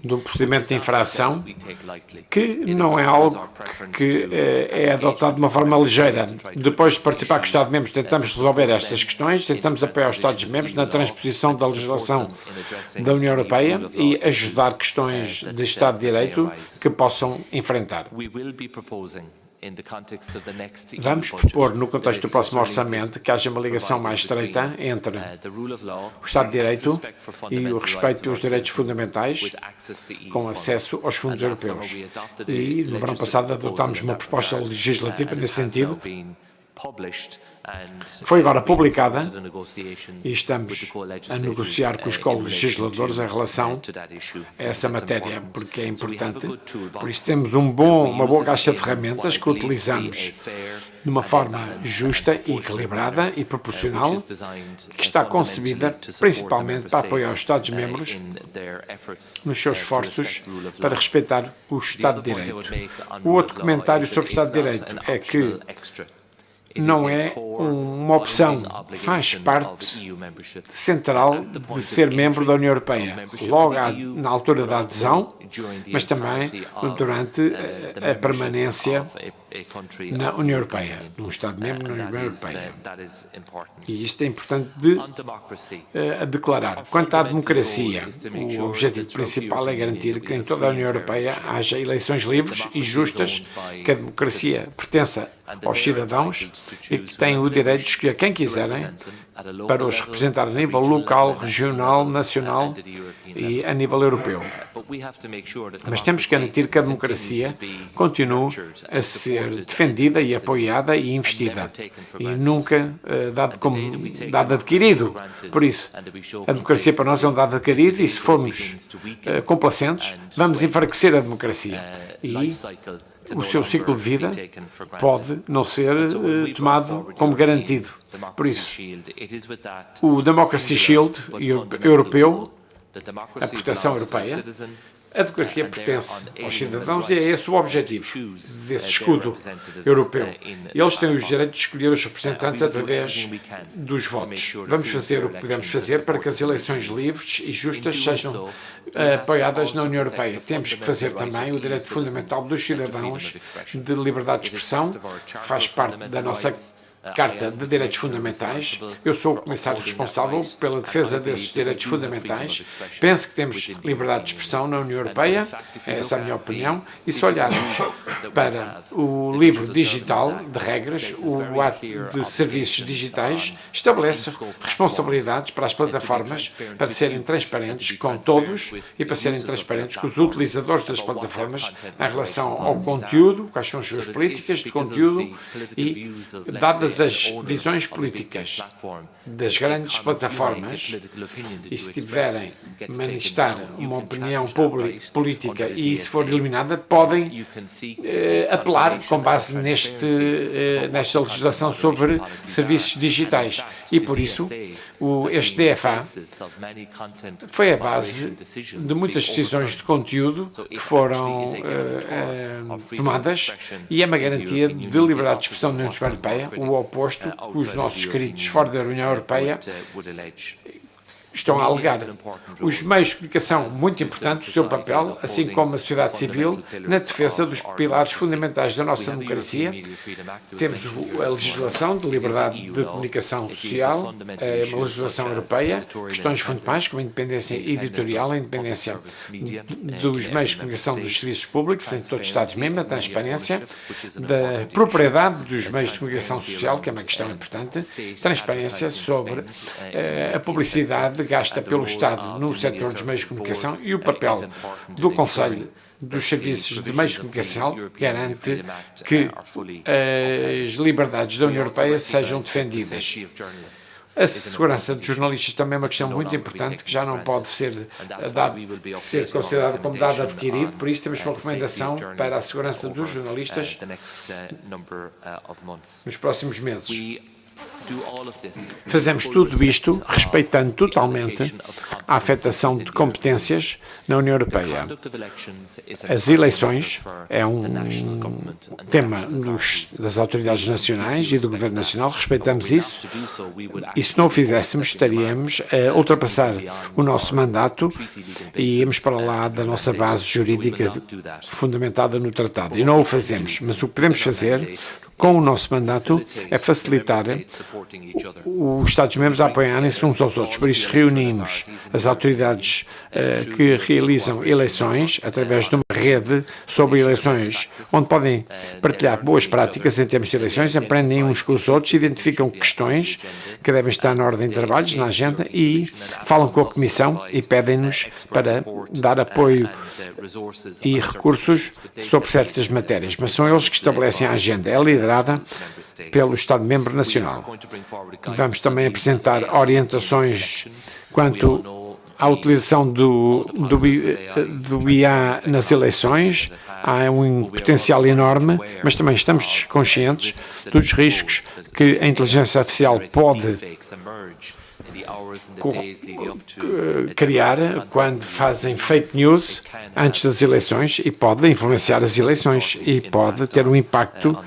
de um procedimento de infração que não é algo que é adotado de uma forma ligeira. Depois de participar com os Estados-membros, tentamos resolver estas questões, tentamos apoiar os Estados-membros na transposição da legislação da União Europeia e ajudar questões de Estado de Direito que possam enfrentar. Vamos propor, no contexto do próximo orçamento, que haja uma ligação mais estreita entre o Estado de Direito e o respeito pelos direitos fundamentais, com acesso aos fundos europeus. E, no verão passado, adotámos uma proposta legislativa nesse sentido. Foi agora publicada e estamos a negociar com os co-legisladores em relação a essa matéria, porque é importante. Por isso temos uma boa caixa de ferramentas que utilizamos de uma forma justa e equilibrada e proporcional, que está concebida principalmente para apoiar os Estados-membros nos seus esforços para respeitar o Estado de Direito. O outro comentário sobre o Estado de Direito é que não é uma opção, faz parte central de ser membro da União Europeia, logo na altura da adesão, mas também durante a permanência na União Europeia, num Estado-membro na União Europeia. E isto é importante de declarar. Quanto à democracia, o objetivo principal é garantir que em toda a União Europeia haja eleições livres e justas, que a democracia pertença aos cidadãos e que têm o direito de escolher quem quiserem para os representar a nível local, regional, nacional e a nível europeu. Mas temos que garantir que a democracia continue a ser defendida e apoiada e investida, e nunca dado como dado adquirido. Por isso, a democracia para nós é um dado adquirido e se formos complacentes, vamos enfraquecer a democracia. E o seu ciclo de vida pode não ser tomado como garantido. Por isso, o Democracy Shield europeu, a proteção europeia, a democracia pertence aos cidadãos e é esse o objetivo desse escudo europeu. Eles têm os direitos de escolher os representantes através dos votos. Vamos fazer o que podemos fazer para que as eleições livres e justas sejam apoiadas na União Europeia. Temos que fazer também o direito fundamental dos cidadãos de liberdade de expressão, faz parte da nossa Carta de Direitos Fundamentais. Eu sou o comissário responsável pela defesa desses direitos fundamentais. Penso que temos liberdade de expressão na União Europeia, essa é a minha opinião, e se olharmos para o livro digital de regras, o ato de serviços digitais estabelece responsabilidades para as plataformas para serem transparentes com todos e para serem transparentes com os utilizadores das plataformas em relação ao conteúdo, quais são as suas políticas de conteúdo e dadas as visões políticas das grandes plataformas e se tiverem manifestar uma opinião política e se for eliminada, podem apelar com base nesta legislação sobre serviços digitais. E por isso, este DFA foi a base de muitas decisões de conteúdo que foram tomadas e é uma garantia de liberdade de expressão na União Europeia, o oposto que os nossos queridos fora da União Europeia estão a alegar. Os meios de comunicação, muito importante o seu papel, assim como a sociedade civil, na defesa dos pilares fundamentais da nossa democracia. Temos a legislação de liberdade de comunicação social, a legislação europeia, questões fundamentais como a independência editorial, a independência dos meios de comunicação dos serviços públicos em todos os Estados-membros, a transparência da propriedade dos meios de comunicação social, que é uma questão importante, transparência sobre a publicidade gasta pelo Estado no setor dos meios de comunicação e o papel do Conselho dos Serviços de Meios de Comunicação garante que as liberdades da União Europeia sejam defendidas. A segurança dos jornalistas também é uma questão muito importante que já não pode ser considerada como dado adquirido, por isso temos uma recomendação para a segurança dos jornalistas nos próximos meses. Fazemos tudo isto respeitando totalmente a afetação de competências na União Europeia. As eleições é um tema das autoridades nacionais e do Governo Nacional, respeitamos isso, e se não o fizéssemos estaríamos a ultrapassar o nosso mandato e íamos para lá da nossa base jurídica fundamentada no Tratado. E não o fazemos, mas o que podemos fazer com o nosso mandato é facilitar os Estados-membros a apoiarem-se uns aos outros. Por isso, reunimos as autoridades que realizam eleições através de uma rede sobre eleições, onde podem partilhar boas práticas em termos de eleições, aprendem uns com os outros, identificam questões que devem estar na ordem de trabalhos, na agenda, e falam com a Comissão e pedem-nos para dar apoio e recursos sobre certas matérias. Mas são eles que estabelecem a agenda. É liderada pelo Estado-membro nacional. Vamos também apresentar orientações quanto à utilização do IA nas eleições. Há um potencial enorme, mas também estamos conscientes dos riscos que a inteligência artificial pode criar quando fazem fake news antes das eleições e pode influenciar as eleições e pode ter um impacto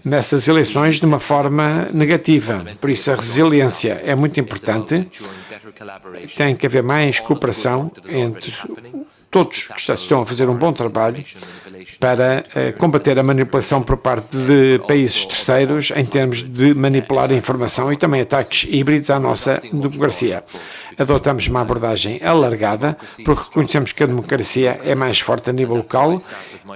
nessas eleições de uma forma negativa. Por isso a resiliência é muito importante. Tem que haver mais cooperação entre todos que estão a fazer um bom trabalho para combater a manipulação por parte de países terceiros em termos de manipular a informação e também ataques híbridos à nossa democracia. Adotamos uma abordagem alargada porque reconhecemos que a democracia é mais forte a nível local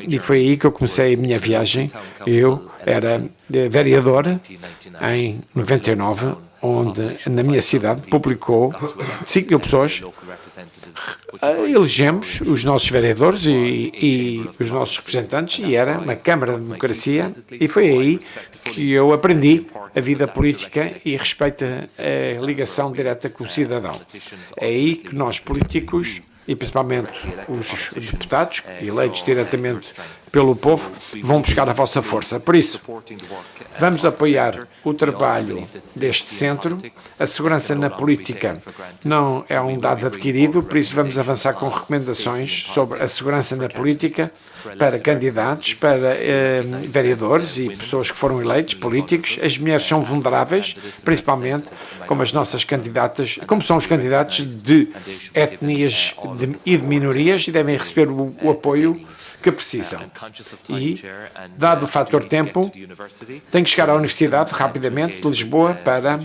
e foi aí que eu comecei a minha viagem. Eu era vereador em 99, onde na minha cidade publicou 5.000 pessoas, elegemos os nossos vereadores e os nossos representantes e era uma Câmara de Democracia e foi aí que eu aprendi a vida política e respeito a ligação direta com o cidadão. É aí que nós políticos e principalmente os deputados, eleitos diretamente pelo povo, vão buscar a vossa força. Por isso, vamos apoiar o trabalho deste centro. A segurança na política não é um dado adquirido, por isso vamos avançar com recomendações sobre a segurança na política para candidatos, para vereadores e pessoas que foram eleitos, políticos. As mulheres são vulneráveis, principalmente como as nossas candidatas, como são os candidatos de etnias e de minorias e devem receber o apoio que precisam. E, dado o fator tempo, tenho que chegar à Universidade rapidamente de Lisboa para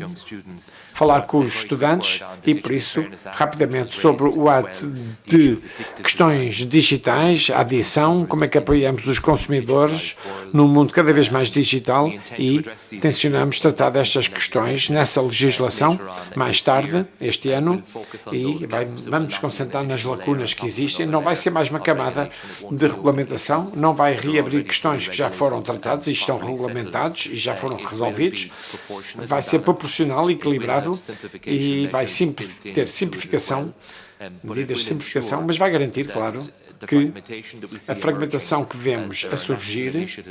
falar com os estudantes e, por isso, rapidamente sobre o ato de questões digitais, a adição, como é que apoiamos os consumidores num mundo cada vez mais digital e tencionamos tratar destas questões nessa legislação mais tarde, este ano, e vamos nos concentrar nas lacunas que existem. Não vai ser mais uma camada de regulamentação, não vai reabrir questões que já foram tratadas e estão regulamentados e já foram resolvidos, vai ser proporcional e equilibrado e vai ter simplificação, medidas de simplificação, mas vai garantir, claro, que a fragmentação que vemos a surgir,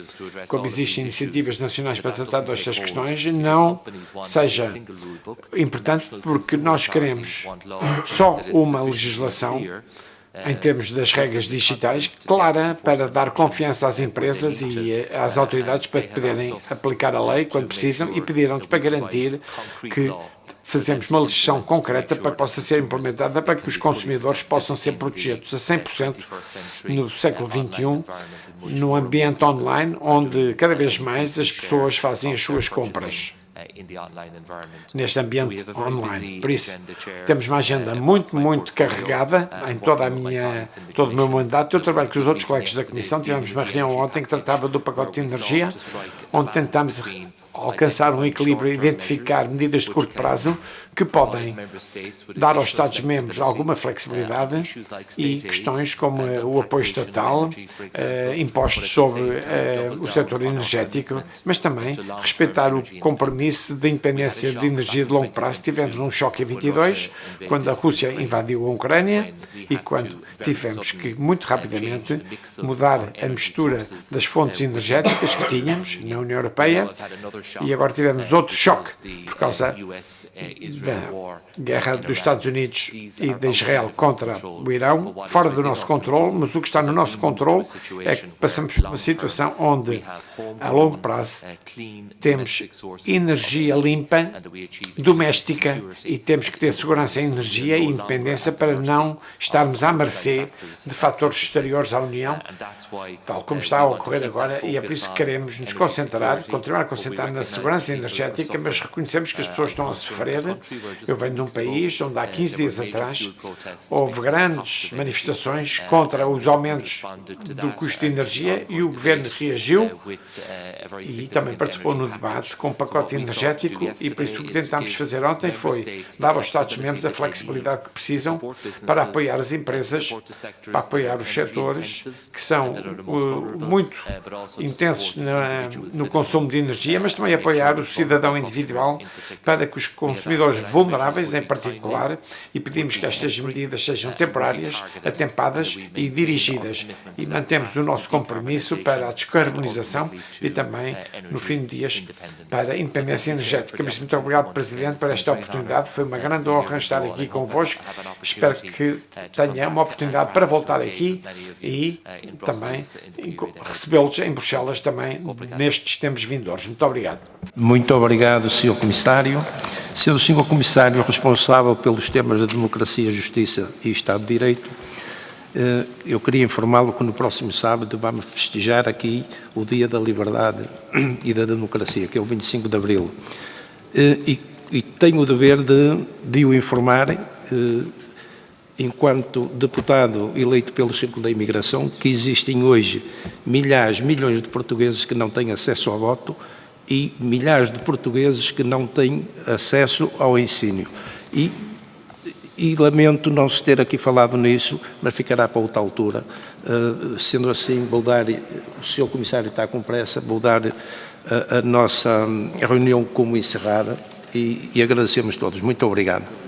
como existem iniciativas nacionais para tratar destas questões, não seja importante porque nós queremos só uma legislação em termos das regras digitais, clara para dar confiança às empresas e às autoridades para poderem aplicar a lei quando precisam e pediram-nos para garantir que fazemos uma legislação concreta para que possa ser implementada, para que os consumidores possam ser protegidos a 100% no século XXI, no ambiente online, onde cada vez mais as pessoas fazem as suas compras neste ambiente online. Por isso, temos uma agenda muito carregada em todo o meu mandato. Eu trabalho com os outros colegas da Comissão. Tivemos uma reunião ontem que tratava do pacote de energia, onde tentámos alcançar um equilíbrio e identificar medidas de curto prazo que podem dar aos Estados-membros alguma flexibilidade e questões como o apoio estatal, impostos sobre o setor energético, mas também respeitar o compromisso de independência de energia de longo prazo. Tivemos um choque em 22, quando a Rússia invadiu a Ucrânia e quando tivemos que, muito rapidamente, mudar a mistura das fontes energéticas que tínhamos na União Europeia, e agora tivemos outro choque por causa da guerra dos Estados Unidos e de Israel contra o Irão, fora do nosso controle, mas o que está no nosso controle é que passamos por uma situação onde, a longo prazo, temos energia limpa, doméstica, e temos que ter segurança em energia e independência para não estarmos à mercê de fatores exteriores à União, tal como está a ocorrer agora, e é por isso que queremos nos concentrar, continuar a concentrar na segurança energética, mas reconhecemos que as pessoas estão a sofrer. Eu venho de um país onde há 15 dias atrás houve grandes manifestações contra os aumentos do custo de energia e o governo reagiu e também participou no debate com o pacote energético, e por isso o que tentámos fazer ontem foi dar aos Estados-membros a flexibilidade que precisam para apoiar as empresas, para apoiar os setores que são muito intensos no consumo de energia, mas também apoiar o cidadão individual para que os consumidores vulneráveis, em particular, e pedimos que estas medidas sejam temporárias, atempadas e dirigidas, e mantemos o nosso compromisso para a descarbonização e também, no fim de dias, para a independência energética. Mas muito obrigado, Presidente, por esta oportunidade. Foi uma grande honra estar aqui convosco. Espero que tenha uma oportunidade para voltar aqui e também recebê-los em Bruxelas também nestes tempos vindouros. Muito obrigado. Muito obrigado, Sr. Comissário. Sendo o Sr. Comissário responsável pelos temas da democracia, justiça e Estado de Direito, eu queria informá-lo que no próximo sábado vamos festejar aqui o Dia da Liberdade e da Democracia, que é o 25 de Abril. E tenho o dever de o informar, enquanto deputado eleito pelo Círculo da Imigração, que existem hoje milhões de portugueses que não têm acesso ao voto e milhares de portugueses que não têm acesso ao ensino. E lamento não se ter aqui falado nisso, mas ficará para outra altura. Sendo assim, vou dar, o Sr. Comissário está com pressa, vou dar a nossa reunião como encerrada e agradecemos todos. Muito obrigado.